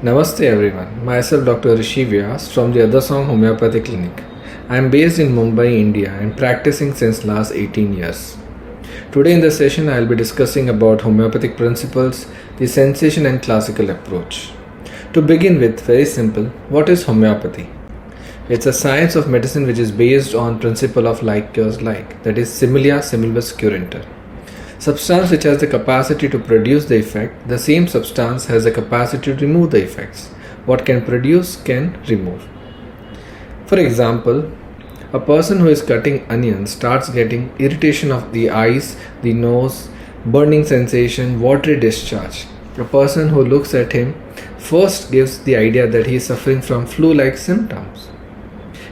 Namaste everyone, myself Dr. Rishi Vyas from the 𝒐𝒊𝒏 Homeopathy Clinic. I am based in Mumbai, India and practicing since last 18 years. Today in the session I will be discussing about homeopathic principles, the sensation and classical approach. To begin with, very simple, what is homeopathy? It's a science of medicine which is based on principle of like cures like, that is similia similibus curantur. Substance which has the capacity to produce the effect, the same substance has the capacity to remove the effects. What can produce can remove. For example, a person who is cutting onions starts getting irritation of the eyes, the nose, burning sensation, watery discharge. A person who looks at him first gives the idea that he is suffering from flu-like symptoms.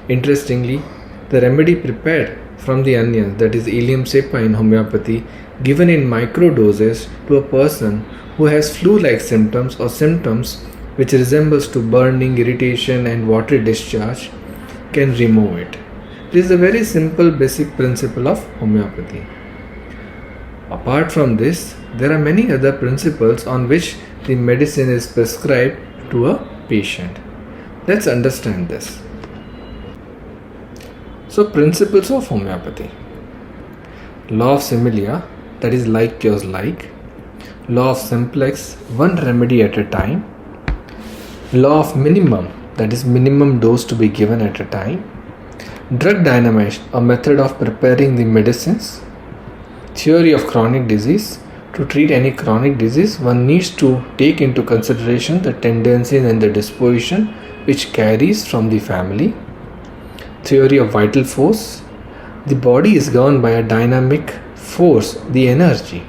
Interestingly, the remedy prepared from the onions, that is 𝐴𝐴𝐵𝒄 in homeopathy, given in micro doses to a person who has flu-like symptoms or symptoms which resembles to burning, irritation and watery discharge, can remove it. This is a very simple basic principle of homeopathy. Apart from this, there are many other principles on which the medicine is prescribed to a patient. Let's understand this. So, principles of homeopathy. Law of similia, that is like cures like. Law of simplex, one remedy at a time. Law of minimum, that is minimum dose to be given at a time. Drug dynamite, a method of preparing the medicines. Theory of chronic disease. To treat any chronic disease, one needs to take into consideration the tendencies and the disposition which carries from the family. Theory of vital force. The body is governed by a dynamic force, the energy.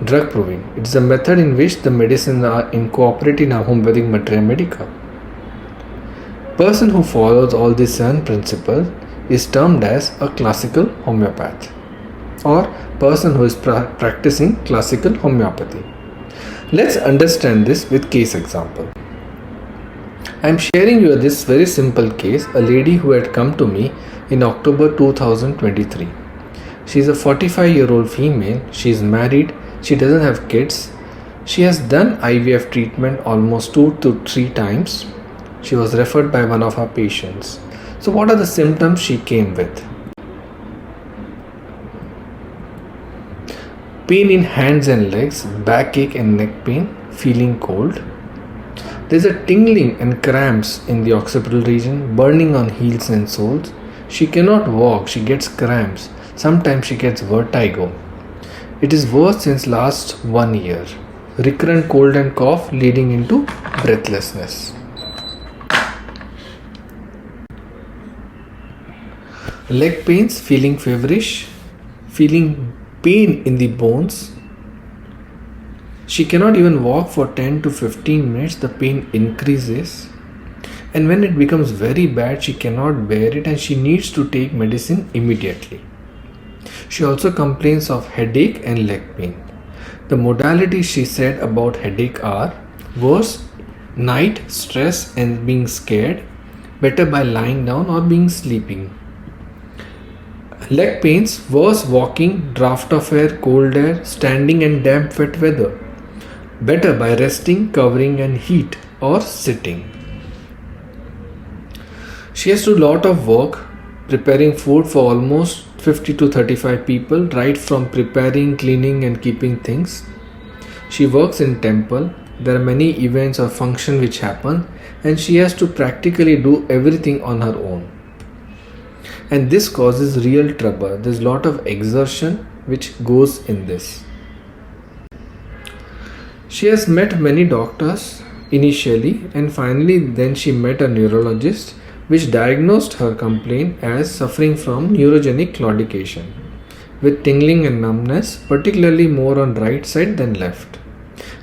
Drug proving. It is a method in which the medicines are incorporated in a homeopathic materia medica. Person who follows all these 7 principles is termed as a classical homeopath or person who is practicing classical homeopathy. Let's understand this with case example. I am sharing you this very simple case, a lady who had come to me in October 2023. She is a 45-year-old female, she is married, she doesn't have kids. She has done IVF treatment almost 2 to 3 times. She was referred by one of her patients. So what are the symptoms she came with? Pain in hands and legs, backache and neck pain, feeling cold. There is a tingling and cramps in the occipital region, burning on heels and soles. She cannot walk, she gets cramps. Sometimes she gets vertigo. It is worse since last 1 year. Recurrent cold and cough leading into breathlessness. Leg pains, feeling feverish, feeling pain in the bones. She cannot even walk for 10 to 15 minutes, the pain increases. And when it becomes very bad, she cannot bear it and she needs to take medicine immediately. She also complains of headache and leg pain. The modalities she said about headache are worse, night, stress and being scared, better by lying down or being sleeping. Leg pains, worse walking, draft of air, cold air, standing and damp wet weather. Better by resting, covering and heat or sitting. She has to do a lot of work preparing food for almost 50 to 35 people, right from preparing, cleaning and keeping things. She works in temple. There are many events or functions which happen and she has to practically do everything on her own. And this causes real trouble. There is a lot of exertion which goes in this. She has met many doctors initially and finally then she met a neurologist which diagnosed her complaint as suffering from neurogenic claudication with tingling and numbness, particularly more on right side than left.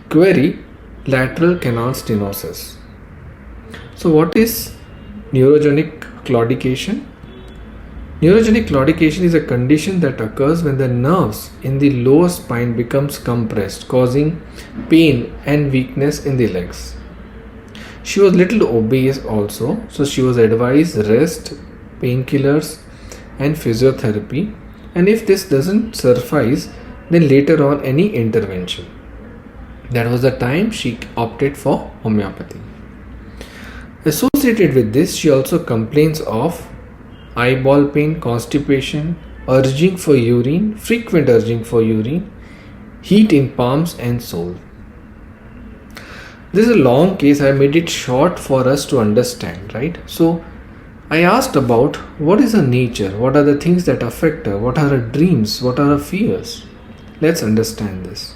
Query: lateral canal stenosis. So what is neurogenic claudication? Neurogenic claudication is a condition that occurs when the nerves in the lower spine becomes compressed, causing pain and weakness in the legs. She was little obese also, so she was advised rest, painkillers and physiotherapy, and if this doesn't suffice, then later on any intervention. That was the time she opted for homeopathy. Associated with this, she also complains of eyeball pain, constipation, urging for urine, frequent urging for urine, heat in palms and sole. This is a long case. I made it short for us to understand, right? So I asked about what is her nature, what are the things that affect her, what are her dreams, what are her fears. Let's understand this.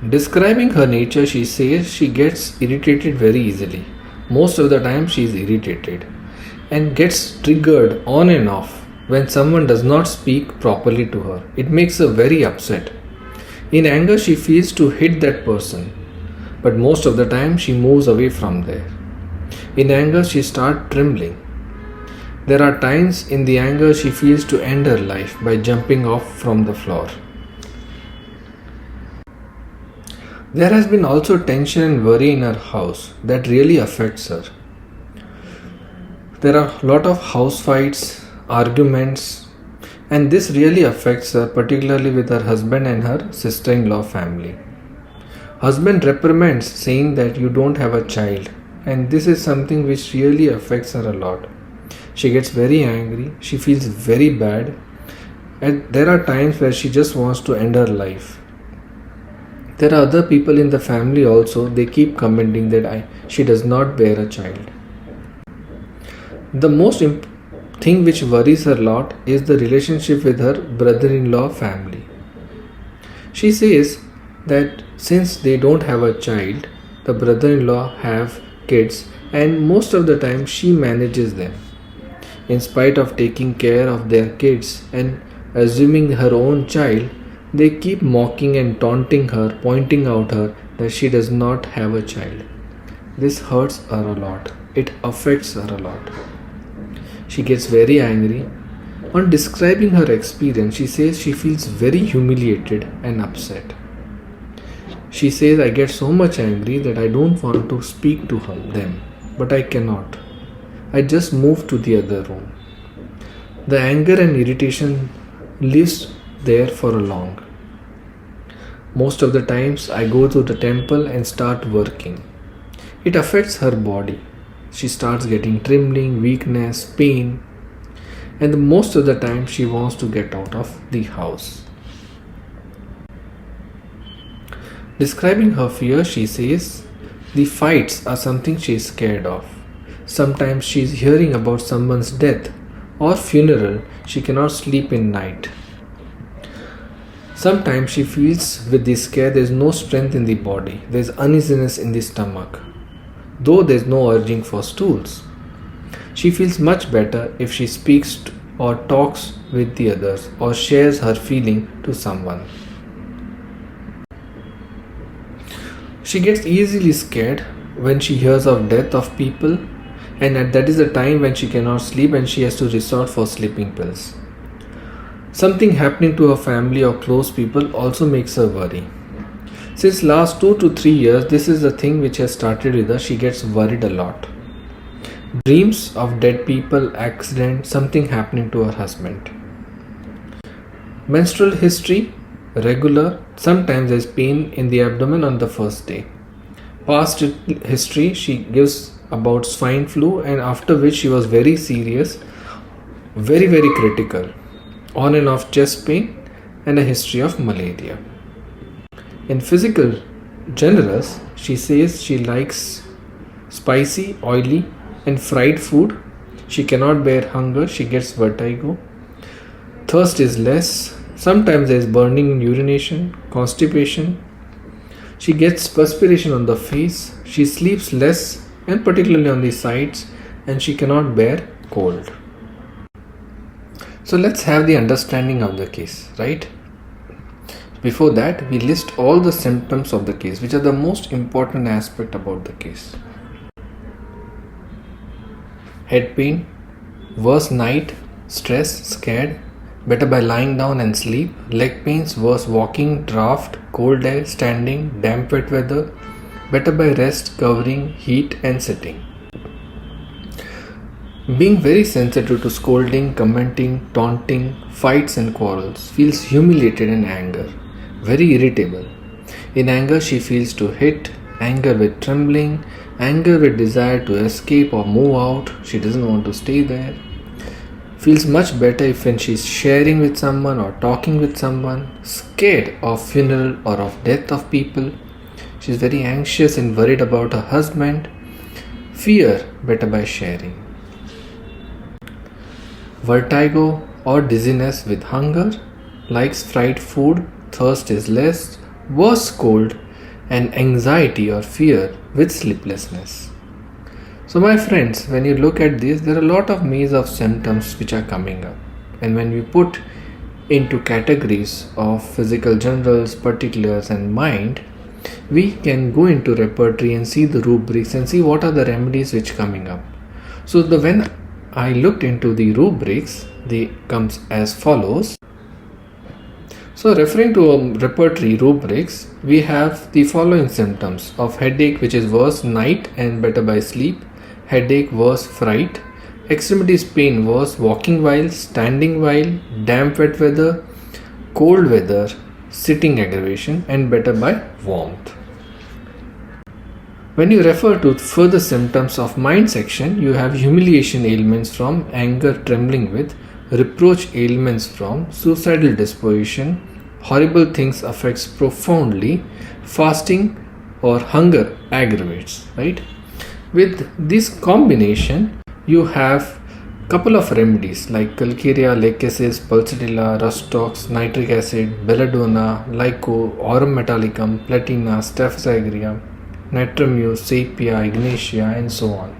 Describing her nature, she says she gets irritated very easily. Most of the time she is irritated and gets triggered on and off when someone does not speak properly to her. It makes her very upset. In anger, she feels to hit that person, but most of the time she moves away from there. In anger, she starts trembling. There are times in the anger she feels to end her life by jumping off from the floor. There has been also tension and worry in her house that really affects her. There are a lot of house fights, arguments, and this really affects her, particularly with her husband and her sister-in-law family. Husband reprimands, saying that you don't have a child, and this is something which really affects her a lot. She gets very angry, she feels very bad, and there are times where she just wants to end her life. There are other people in the family also, they keep commenting that she does not bear a child. The most thing which worries her a lot is the relationship with her brother-in-law family. She says that since they don't have a child, the brother-in-law have kids and most of the time she manages them. In spite of taking care of their kids and assuming her own child, they keep mocking and taunting her, pointing out her that she does not have a child. This hurts her a lot. It affects her a lot. She gets very angry. On describing her experience, she says she feels very humiliated and upset. She says, I get so much angry that I don't want to speak to them, but I cannot. I just move to the other room. The anger and irritation lives there for a long. Most of the times I go to the temple and start working. It affects her body. She starts getting trembling, weakness, pain, and most of the time she wants to get out of the house. Describing her fear, she says, the fights are something she is scared of. Sometimes she is hearing about someone's death or funeral, she cannot sleep in night. Sometimes she feels with the scare there is no strength in the body, there is uneasiness in the stomach, though there is no urging for stools. She feels much better if she speaks or talks with the others or shares her feeling to someone. She gets easily scared when she hears of death of people, and that is the time when she cannot sleep and she has to resort for sleeping pills. Something happening to her family or close people also makes her worry. Since last 2 to 3 years, this is the thing which has started with her. She gets worried a lot. Dreams of dead people, accident, something happening to her husband. Menstrual history, regular. Sometimes there is pain in the abdomen on the first day. Past history, she gives about swine flu, and after which she was very serious, very critical. On and off chest pain and a history of malaria. In physical generous, she says she likes spicy, oily and fried food. She cannot bear hunger, she gets vertigo. Thirst is less. Sometimes there is burning in urination, constipation. She gets perspiration on the face. She sleeps less and particularly on the sides, and she cannot bear cold. So let's have the understanding of the case, right? Before that, we list all the symptoms of the case, which are the most important aspect about the case. Head pain, worse night, stress, scared, better by lying down and sleep. Leg pains, worse walking, draft, cold air, standing, damp wet weather, better by rest, covering, heat and sitting. Being very sensitive to scolding, commenting, taunting, fights and quarrels, feels humiliated and anger. very irritable. In anger, she feels to hit, anger with trembling, anger with desire to escape or move out. She doesn't want to stay there. Feels much better if when she's sharing with someone or talking with someone, scared of funeral or of death of people. She's very anxious and worried about her husband. Fear better by sharing. Vertigo or dizziness with hunger, likes fried food, thirst is less, worse cold, and anxiety or fear with sleeplessness. So my friends, when you look at this, there are a lot of maze of symptoms which are coming up. And when we put into categories of physical generals, particulars and mind, we can go into repertory and see the rubrics and see what are the remedies which coming up. So when I looked into the rubrics, they comes as follows. So referring to repertory rubrics, we have the following symptoms of headache, which is worse night and better by sleep, headache worse fright, extremities pain worse walking while, standing while, damp wet weather, cold weather, sitting aggravation and better by warmth. When you refer to further symptoms of mind section, you have humiliation ailments from anger trembling with, reproach ailments from, suicidal disposition, horrible things affects profoundly, fasting or hunger aggravates, right? With this combination, you have couple of remedies like calcarea, lachesis, pulsatilla, rustox, nitric acid, belladonna, lyco, aurum metallicum, platina, staph aureum, natrum, sepia, ignatia and so on.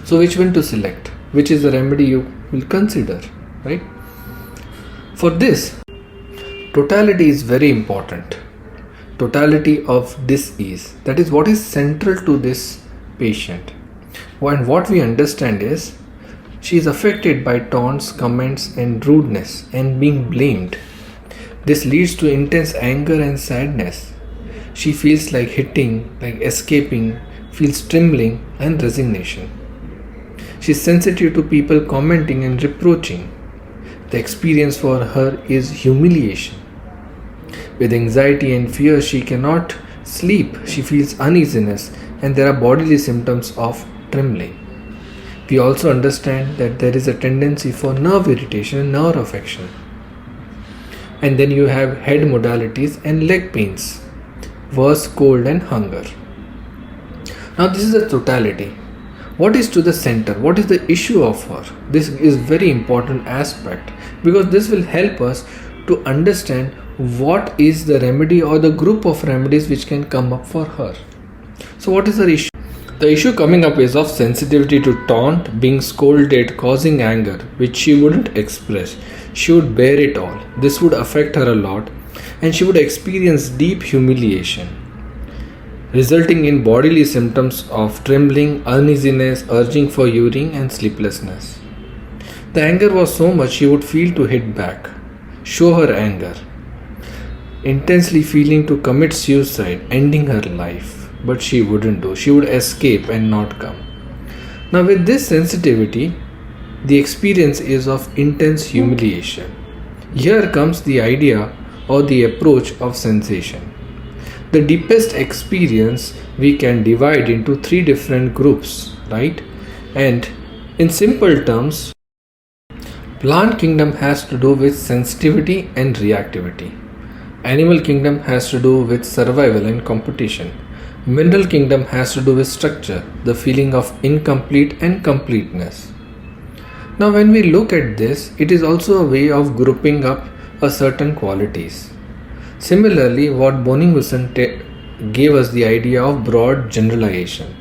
So which one to select? Which is the remedy you will consider, right? For this, totality is very important. Totality of disease, that is what is central to this patient. And what we understand is she is affected by taunts, comments and rudeness and being blamed. This leads to intense anger and sadness. She feels like hitting, like escaping, feels trembling and resignation. She is sensitive to people commenting and reproaching. The experience for her is humiliation. With anxiety and fear, she cannot sleep. She feels uneasiness and there are bodily symptoms of trembling. We also understand that there is a tendency for nerve irritation and nerve affection. And then you have head modalities and leg pains, worse cold and hunger. Now this is the totality. What is to the center? What is the issue of her? This is very important aspect because this will help us to understand what is the remedy or the group of remedies which can come up for her. So what is her issue? The issue coming up is of sensitivity to taunt, being scolded, causing anger, which she wouldn't express. She would bear it all. This would affect her a lot and she would experience deep humiliation, resulting in bodily symptoms of trembling, uneasiness, urging for urine and sleeplessness. The anger was so much she would feel to hit back, show her anger, intensely feeling to commit suicide, ending her life. But she wouldn't do. She would escape and not come. Now with this sensitivity, the experience is of intense humiliation. Here comes the idea or the approach of sensation. The deepest experience we can divide into three different groups, right? And in simple terms, plant kingdom has to do with sensitivity and reactivity. Animal kingdom has to do with survival and competition. Mineral kingdom has to do with structure, the feeling of incomplete and completeness. Now when we look at this, it is also a way of grouping up a certain qualities. Similarly, what Avni gave us the idea of broad generalization.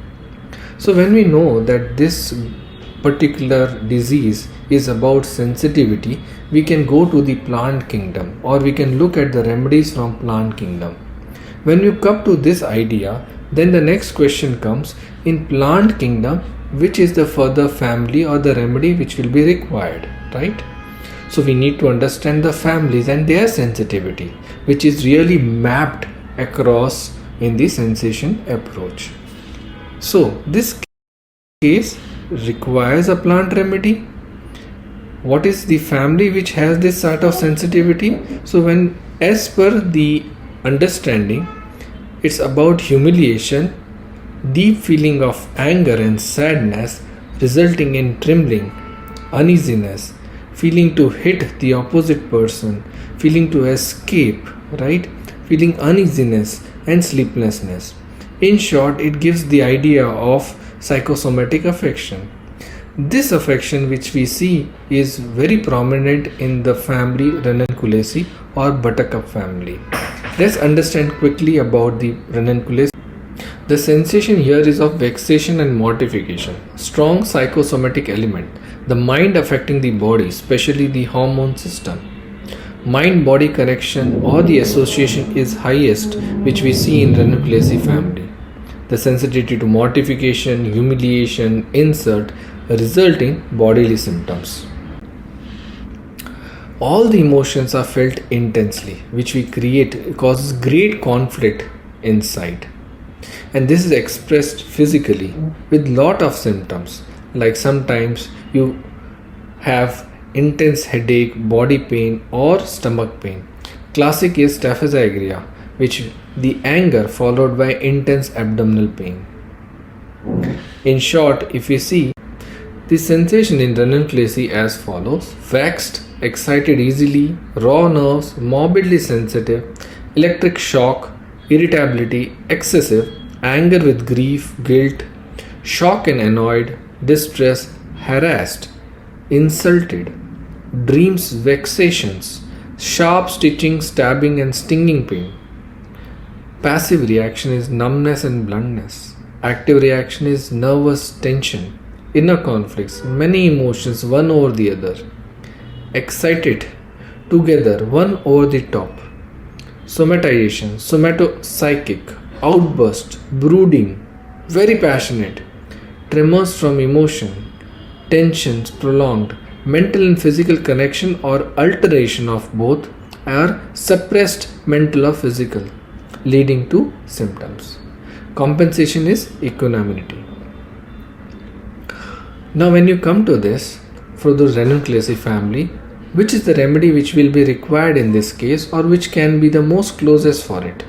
So when we know that this particular disease is about sensitivity, we can go to the plant kingdom or we can look at the remedies from plant kingdom. When you come to this idea, then the next question comes, in plant kingdom, which is the further family or the remedy which will be required, right? So we need to understand the families and their sensitivity, which is really mapped across in the sensation approach. So this case requires a plant remedy. What is the family which has this sort of sensitivity? So when As per the understanding, it's about humiliation, deep feeling of anger and sadness resulting in trembling, uneasiness, feeling to hit the opposite person, feeling to escape, right? Feeling uneasiness and sleeplessness. In short, it gives the idea of psychosomatic affection. This affection which we see is very prominent in the family Ranunculales or buttercup family. Let's understand quickly about the Ranunculales. The sensation here is of vexation and mortification, strong psychosomatic element, the mind affecting the body, especially the hormone system. Mind-body connection or the association is highest, which we see in Ranunculales family. The sensitivity to mortification, humiliation, insult result in bodily symptoms. All the emotions are felt intensely, which we create causes great conflict inside. And this is expressed physically with lot of symptoms, like sometimes you have intense headache, body pain or stomach pain. Classic is staphysagria, which the anger followed by intense abdominal pain. In short, if we see the sensation in Ranunculales as follows: vexed, excited easily, raw nerves, morbidly sensitive, electric shock, irritability, excessive, anger with grief, guilt, shock and annoyed, distress, harassed, insulted, dreams, vexations, sharp stitching, stabbing and stinging pain. Passive reaction is numbness and bluntness. Active reaction is nervous tension, inner conflicts, many emotions one over the other. Excited, together, one over the top. Somatization, somatopsychic, outburst, brooding, very passionate, tremors from emotion, tensions prolonged, mental and physical connection or alteration of both, are suppressed mental or physical, leading to symptoms. Compensation is equanimity. Now when you come to this, for the Ranunculales family, which is the remedy which will be required in this case, or which can be the most closest for it?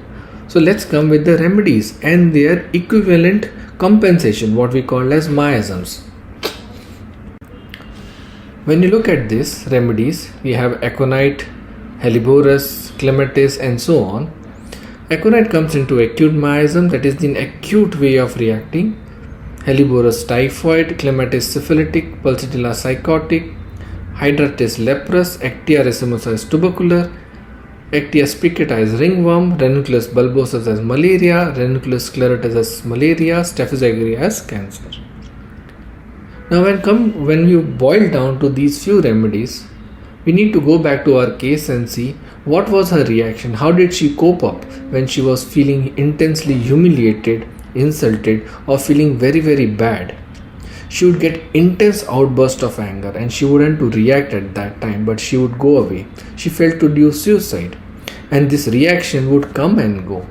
So let's come with the remedies and their equivalent compensation, what we call as miasms. When you look at these remedies, we have aconite, Helleborus, clematis and so on. Aconite comes into acute miasm, that is the acute way of reacting. Helleborus typhoid, clematis syphilitic, pulsatilla psychotic, hydrartis leprous, Actia racemosa as tubercular, Actia spicata as ringworm, Ranunculus bulbosus as malaria, Ranunculus scleratus as malaria, staphysagria as cancer. Now when you boil down to these few remedies, we need to go back to our case and see what was her reaction, how did she cope up when she was feeling intensely humiliated, insulted or feeling very very bad. She would get intense outburst of anger and she wouldn't to react at that time, but she would go away. She felt to do suicide and this reaction would come and go,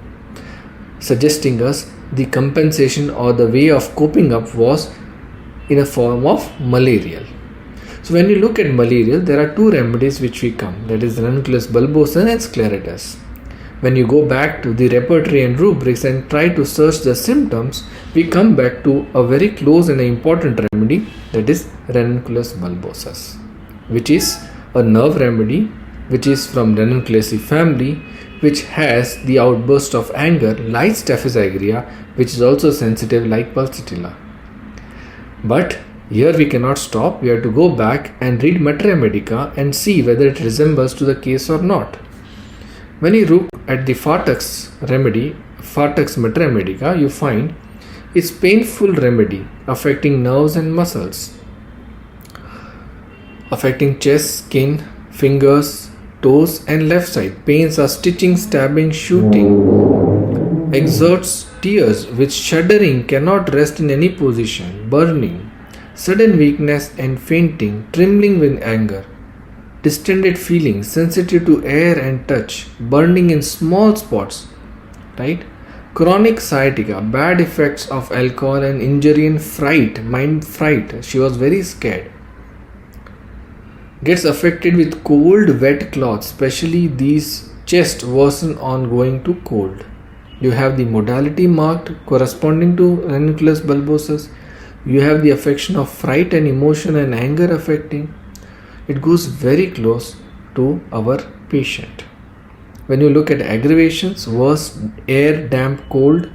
suggesting us the compensation or the way of coping up was in a form of malarial. So when you look at malarial, there are two remedies which we come, that is Ranunculus bulbosus and scleratus. When you go back to the repertory and rubrics and try to search the symptoms, we come back to a very close and important remedy, that is Ranunculus bulbosus, which is a nerve remedy which is from Ranunculales family, which has the outburst of anger like staphysagria, which is also sensitive like pulsatilla. But here we cannot stop, we have to go back and read Materia Medica and see whether it resembles to the case or not. When you look at the Fartax remedy, Fartax Materia Medica, you find it's painful remedy affecting nerves and muscles, affecting chest, skin, fingers, toes and left side. Pains are stitching, stabbing, shooting, exerts tears with shuddering, cannot rest in any position, burning, sudden weakness and fainting, trembling with anger, distended feelings, sensitive to air and touch, burning in small spots, right? Chronic sciatica, bad effects of alcohol and injury and fright, mind fright. She was very scared. Gets affected with cold, wet cloths, especially these chest worsen on going to cold. You have the modality marked corresponding to ranunculus bulbosus. You have the affection of fright and emotion and anger affecting. It goes very close to our patient. When you look at aggravations, worse air, damp, cold,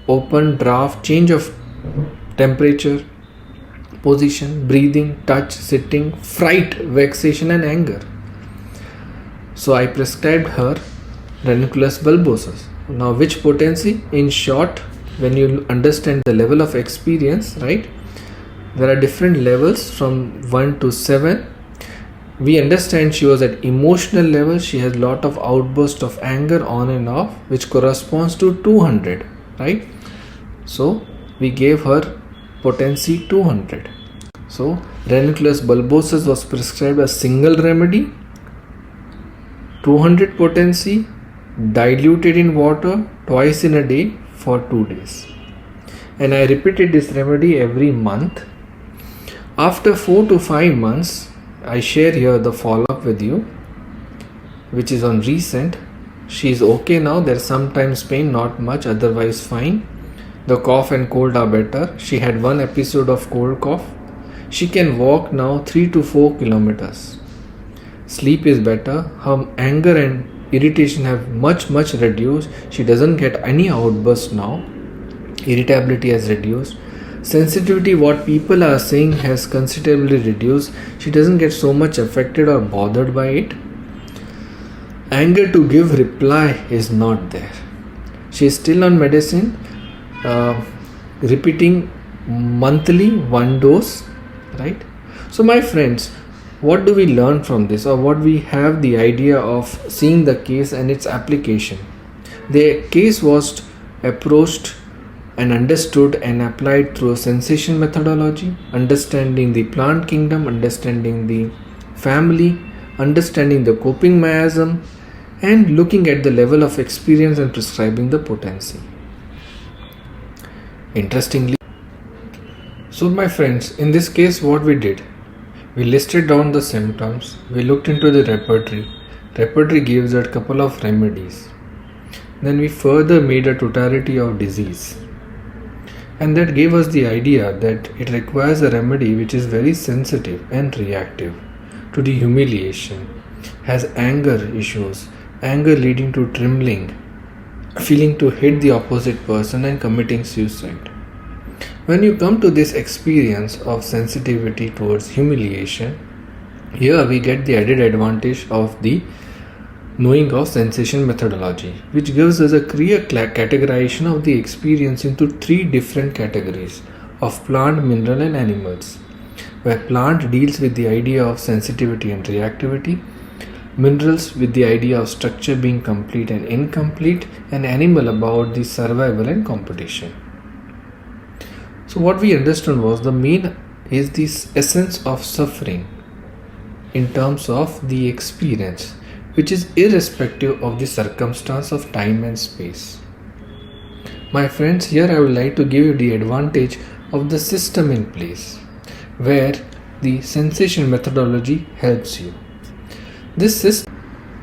open, draft, change of temperature, position, breathing, touch, sitting, fright, vexation and anger. So I prescribed her ranunculus bulbosus. Now which potency? In short, when you understand the level of experience, right? There are different levels from 1 to 7. We understand she was at emotional level. She has lot of outbursts of anger on and off, which corresponds to 200, right? So we gave her potency 200. So ranunculus bulbosus was prescribed as single remedy, 200 potency, diluted in water twice in a day for 2 days. And I repeated this remedy every month. After 4 to 5 months, I share here the follow-up with you, which is on recent. She is okay now. There's sometimes pain, not much, otherwise fine. The cough and cold are better. She had 1 episode of cold cough. She can walk now 3 to 4 kilometers. Sleep is better. Her anger and irritation have much reduced. She doesn't get any outburst now. Irritability has reduced. Sensitivity, what people are saying, has considerably reduced. She doesn't get so much affected or bothered by it. Anger to give reply is not there. She is still on medicine, repeating monthly 1 dose, right? So my friends, what do we learn from this, or what we have the idea of seeing the case and its application? The case was approached and understood and applied through a sensation methodology, understanding the plant kingdom, understanding the family, understanding the coping miasm, and looking at the level of experience and prescribing the potency. Interestingly, so my friends, in this case what we did, we listed down the symptoms, we looked into the repertory. Repertory gives a couple of remedies. Then we further made a totality of disease. And that gave us the idea that it requires a remedy which is very sensitive and reactive to the humiliation, has anger issues, anger leading to trembling, feeling to hit the opposite person and committing suicide. When you come to this experience of sensitivity towards humiliation, here we get the added advantage of the knowing of sensation methodology, which gives us a clear categorization of the experience into 3 different categories of plant, mineral and animals, where plant deals with the idea of sensitivity and reactivity, minerals with the idea of structure being complete and incomplete, and animal about the survival and competition. So what we understood was the main is this essence of suffering in terms of the experience, which is irrespective of the circumstance of time and space. My friends, here I would like to give you the advantage of the system in place, where the sensation methodology helps you. This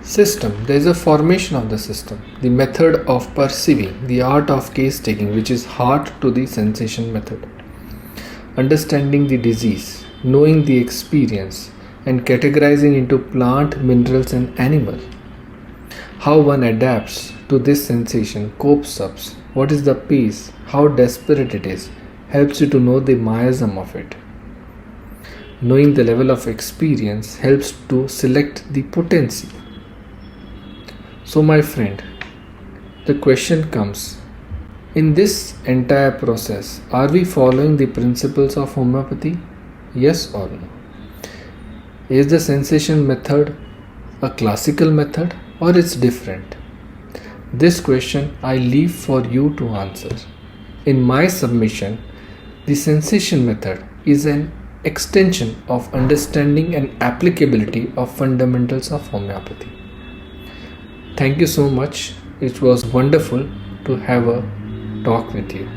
system, there is a formation of the system, the method of perceiving, the art of case taking, which is heart to the sensation method. Understanding the disease, knowing the experience, and categorizing into plant, minerals and animal. How one adapts to this sensation, copes up, what is the pace, how desperate it is, helps you to know the miasm of it. Knowing the level of experience helps to select the potency. So my friend, the question comes, in this entire process, are we following the principles of homeopathy? Yes or no? Is the sensation method a classical method or it's different? This question I leave for you to answer. In my submission, the sensation method is an extension of understanding and applicability of fundamentals of homeopathy. Thank you so much. It was wonderful to have a talk with you.